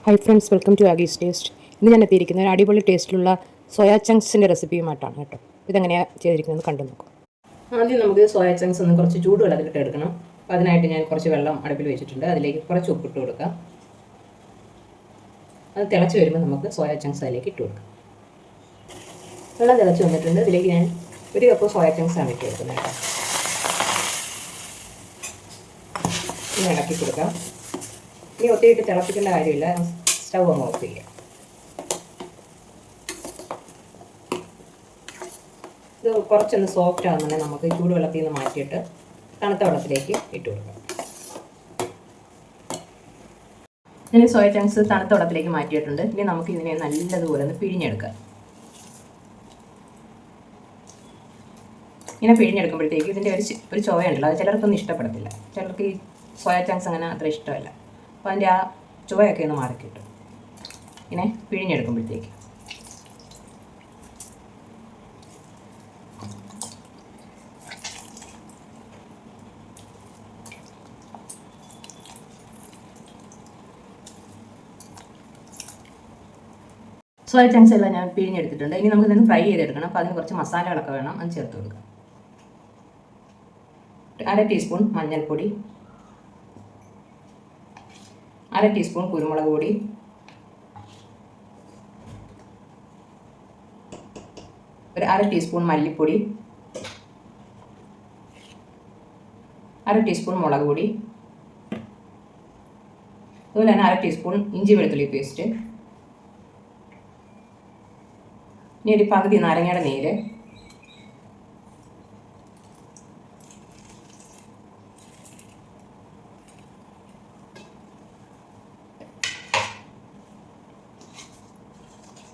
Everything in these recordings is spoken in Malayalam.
Hi friends, welcome to Aagi's taste. ഇന്ന് ഞാൻ എത്തിയിരിക്കുന്ന ഒരു അടിപൊളി ടേസ്റ്റിലുള്ള സോയാ ചങ്ക്സിൻ്റെ റെസിപ്പിയുമായിട്ടാണ് കേട്ടോ. ഇതെങ്ങനെയാണ് ചെയ്തിരിക്കുന്നത് കണ്ടു നോക്കും. ആദ്യം നമുക്ക് സോയാ ചങ്ക്സ് ഒന്ന് കുറച്ച് ചൂടുവെള്ളത്തിലിട്ട് എടുക്കണം. അപ്പോൾ അതിനായിട്ട് ഞാൻ കുറച്ച് വെള്ളം അടുപ്പിൽ വെച്ചിട്ടുണ്ട്. അതിലേക്ക് കുറച്ച് ഉപ്പിട്ട് കൊടുക്കാം. അത് തിളച്ച് വരുമ്പോൾ നമുക്ക് സോയാ ചങ്ക്സ് അതിലേക്ക് ഇട്ട് കൊടുക്കാം. വെള്ളം തിളച്ച് വന്നിട്ടുണ്ട്. ഇതിലേക്ക് ഞാൻ ഒരു കപ്പ് സോയാ ചങ്ക്സാണ് ഇട്ട് കൊടുക്കുന്നത് കേട്ടോ. ഇനി ഇളക്കി കൊടുക്കാം. ഇനി ഒത്തിരിയിട്ട് തിളപ്പിക്കേണ്ട കാര്യമില്ല. സ്റ്റൗ ഒന്ന് ഓഫ് ചെയ്യാം. ഇത് കുറച്ചൊന്ന് സോഫ്റ്റ് ആകുന്നുണ്ടെങ്കിൽ നമുക്ക് ചൂടുവെള്ളത്തിൽ നിന്ന് മാറ്റിയിട്ട് തണുത്ത വെള്ളത്തിലേക്ക് ഇട്ട് കൊടുക്കാം. ഇനി സോയ ചങ്ക്സ് തണുത്ത വെള്ളത്തിലേക്ക് മാറ്റിയിട്ടുണ്ട്. ഇനി നമുക്ക് ഇതിനെ നല്ലതുപോലെ ഒന്ന് പിഴിഞ്ഞെടുക്കാം. ഇങ്ങനെ പിഴിഞ്ഞെടുക്കുമ്പോഴത്തേക്ക് ഇതിൻ്റെ ഒരു ചുവയുണ്ടല്ലോ, അത് ചിലർക്കൊന്നും ഇഷ്ടപ്പെടത്തില്ല. ചിലർക്ക് ഈ സോയ ചങ്ക്സ് അങ്ങനെ അത്ര ഇഷ്ടമല്ല. അപ്പോൾ അതിൻ്റെ ആ ചുവയൊക്കെ ഒന്ന് മാറിക്കിട്ടും ഇങ്ങനെ പിഴിഞ്ഞെടുക്കുമ്പോഴത്തേക്ക്. സോയ ചങ്ക്സ് എല്ലാം ഞാൻ പിഴിഞ്ഞെടുത്തിട്ടുണ്ട്. ഇനി നമുക്ക് ഇതിന് ഫ്രൈ ചെയ്തെടുക്കണം. അപ്പോൾ അതിന് കുറച്ച് മസാലകളൊക്കെ വേണം. അത് ചേർത്ത് കൊടുക്കാം. 1/2 ടീസ്പൂൺ മഞ്ഞൾപ്പൊടി, 1/2 ടീസ്പൂൺ കുരുമുളക് പൊടി, 1/2 ടീസ്പൂൺ മല്ലിപ്പൊടി, 1/2 ടീസ്പൂൺ മുളക് പൊടി, അതുപോലെ തന്നെ 1/2 ടീസ്പൂൺ ഇഞ്ചി വെളുത്തുള്ളി പേസ്റ്റ്, ഇനി ഒരു പകുതി നാരങ്ങയുടെ നീര്,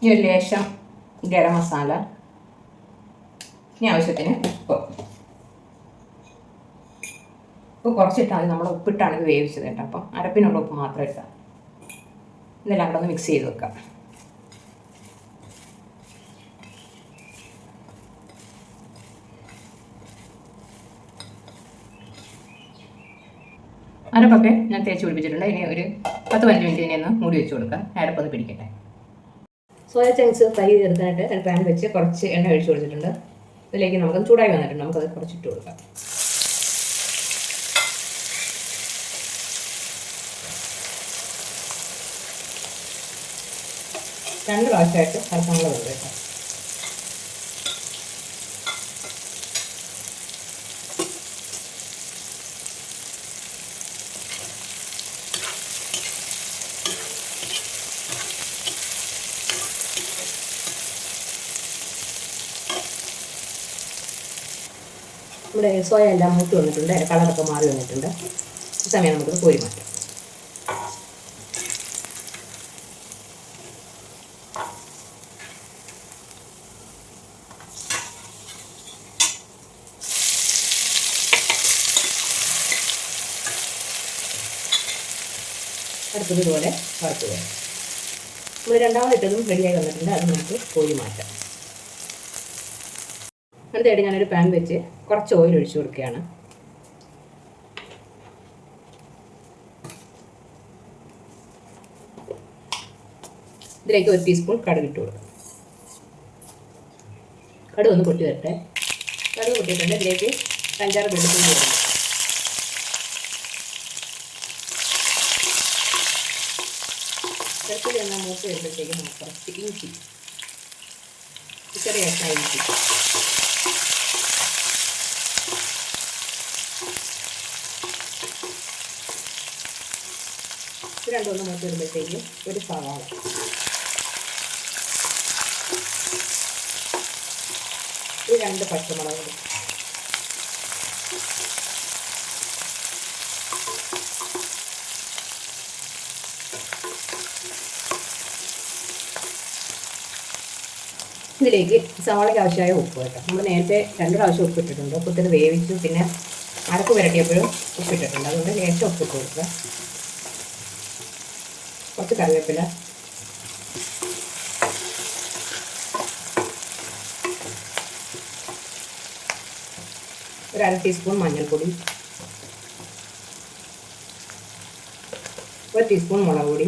ഇനി ഒരു ലേശം ഗരം മസാല, ഇനി ആവശ്യത്തിന് ഉപ്പ്. ഉപ്പ് കുറച്ചിട്ടാൽ നമ്മൾ ഉപ്പിട്ടാണ് ഇത് വേവിച്ചത് കേട്ടോ. അപ്പം അരപ്പിനുള്ള ഉപ്പ് മാത്രം ഇട്ടാൽ ഇതെല്ലാം കൂടെ ഒന്ന് മിക്സ് ചെയ്ത് വെക്കാം. അരപ്പൊക്കെ ഞാൻ തേച്ച് പിടിപ്പിച്ചിട്ടുണ്ട്. ഇനി ഒരു 10-15 മിനിറ്റ് ഇനി ഒന്ന് മൂടി വെച്ച് കൊടുക്കാം. അരപ്പൊന്ന് പിടിക്കട്ടെ. സോയ ചങ്ക്സ് ഫ്രൈ ചെയ്തെടുക്കാനായിട്ട് ഒരു പാൻ വെച്ച് കുറച്ച് എണ്ണ ഒഴിച്ച് കൊടുത്തിട്ടുണ്ട്. ഇതിലേക്ക് നമുക്ക് ചൂടായി വന്നിട്ടുണ്ട്. നമുക്കത് കുറച്ചിട്ട് കൊടുക്കാം. രണ്ട് പ്രാവശ്യമായിട്ട് കലക്കാനുള്ളതുണ്ട് കേട്ടോ. നമ്മുടെ സോയ എല്ലാം മൂത്ത് വന്നിട്ടുണ്ട്. കളറൊക്കെ മാറി വന്നിട്ടുണ്ട്. ഈ സമയം നമുക്കത് കോരി മാറ്റാം. അടുത്തതുപോലെ വറുത്ത് വരാം. നമ്മൾ രണ്ടാമതിട്ടതും റെഡിയായി വന്നിട്ടുണ്ട്. അത് നമുക്ക് കോരി മാറ്റാം. അടുത്തായിട്ട് ഞാനൊരു പാൻ വെച്ച് കുറച്ച് ഓയിൽ ഒഴിച്ചു കൊടുക്കുകയാണ്. ഇതിലേക്ക് 1 ടീസ്പൂൺ കടുക് ഇട്ട് കൊടുക്കാം. കടുക് ഒന്ന് പൊട്ടി വരട്ടെ. കടുക് പൊട്ടിയിട്ടുണ്ട്. ഇതിലേക്ക് 5-6 വെളുത്തുള്ളി ഇടണം. വെളുത്തുള്ളി എന്നാൽ മൂത്ത് വരുമ്പോഴത്തേക്ക് നമുക്ക് കുറച്ച് ഇഞ്ചി, ചെറിയ ഇഞ്ചി, രണ്ടൊന്ന് മൂത്ത് വരുമ്പോഴത്തേക്കും ഒരു സവാള, ഒരു 2 പച്ചമുളക്, ഇതിലേക്ക് സവാളയ്ക്ക് ആവശ്യമായ ഉപ്പ് കേട്ടോ. നമ്മൾ നേരത്തെ 2 പ്രാവശ്യം ഉപ്പിട്ടിട്ടുണ്ട്. ഉപ്പിട്ടത് വേവിച്ചു, പിന്നെ അരപ്പ് പുരട്ടിയപ്പോഴും ഉപ്പിട്ടിട്ടുണ്ട്. അതുകൊണ്ട് ലേശം ഉപ്പിട്ട് കൊടുക്കുക. കുറച്ച് കറിവേപ്പില, ഒരു 1/2 ടീസ്പൂൺ മഞ്ഞൾപ്പൊടി, 1 ടീസ്പൂൺ മുളക് പൊടി,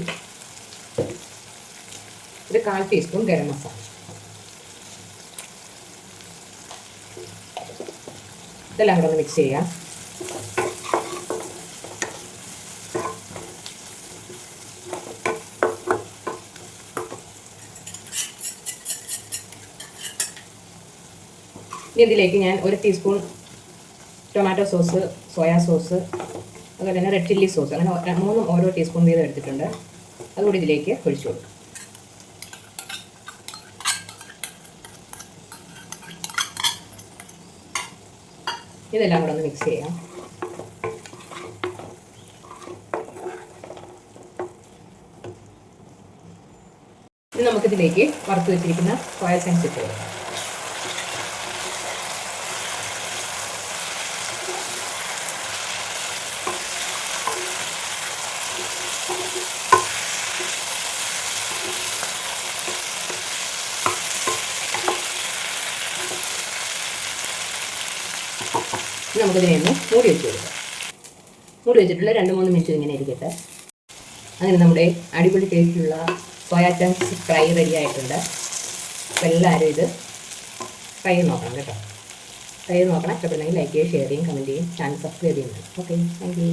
ഒരു 1/4 ടീസ്പൂൺ ഗരം മസാല. ഇതെല്ലാം കൂടെ ഒന്ന് മിക്സ് ചെയ്യാം. ഇനി ഇതിലേക്ക് ഞാൻ 1 teaspoon tomato sauce, soya sauce, അതുപോലെ തന്നെ റെഡ് ചില്ലി സോസ്, അങ്ങനെ 3 ഓരോ ടീസ്പൂൺ വീതം എടുത്തിട്ടുണ്ട്. അതുകൂടി ഇതിലേക്ക് ഒഴിച്ചു കൊടുക്കും. ഇതെല്ലാം കൂടെ ഒന്ന് മിക്സ് ചെയ്യാം. ഇനി നമുക്കിതിലേക്ക് വറുത്ത് വെച്ചിരിക്കുന്ന സോയ ചങ്ക്സ് ഇട്ട് കൊടുക്കാം. നമുക്കിതിനെ ഒന്ന് മൂടി വെച്ച് കൊടുക്കാം. മൂടി വെച്ചിട്ടുള്ള 2-3 മിനിറ്റ് ഇങ്ങനെ ഇരിക്കട്ടെ. അങ്ങനെ നമ്മുടെ അടിപൊളി ടേസ്റ്റിലുള്ള സോയ ചങ്ക്സ് ഫ്രൈ റെഡി ആയിട്ടുണ്ട്. അപ്പോൾ എല്ലാവരും ഇത് ട്രൈ ചെയ്ത് നോക്കണം കേട്ടോ. ട്രൈ ചെയ്ത് നോക്കണം. ഇഷ്ടപ്പെടുന്നെങ്കിൽ ലൈക്ക് ചെയ്യുക, ഷെയർ ചെയ്യും, കമൻറ്റ് ചെയ്യും, ചാനൽ സബ്സ്ക്രൈബ് ചെയ്യുന്നുണ്ട്. Okay, thank you.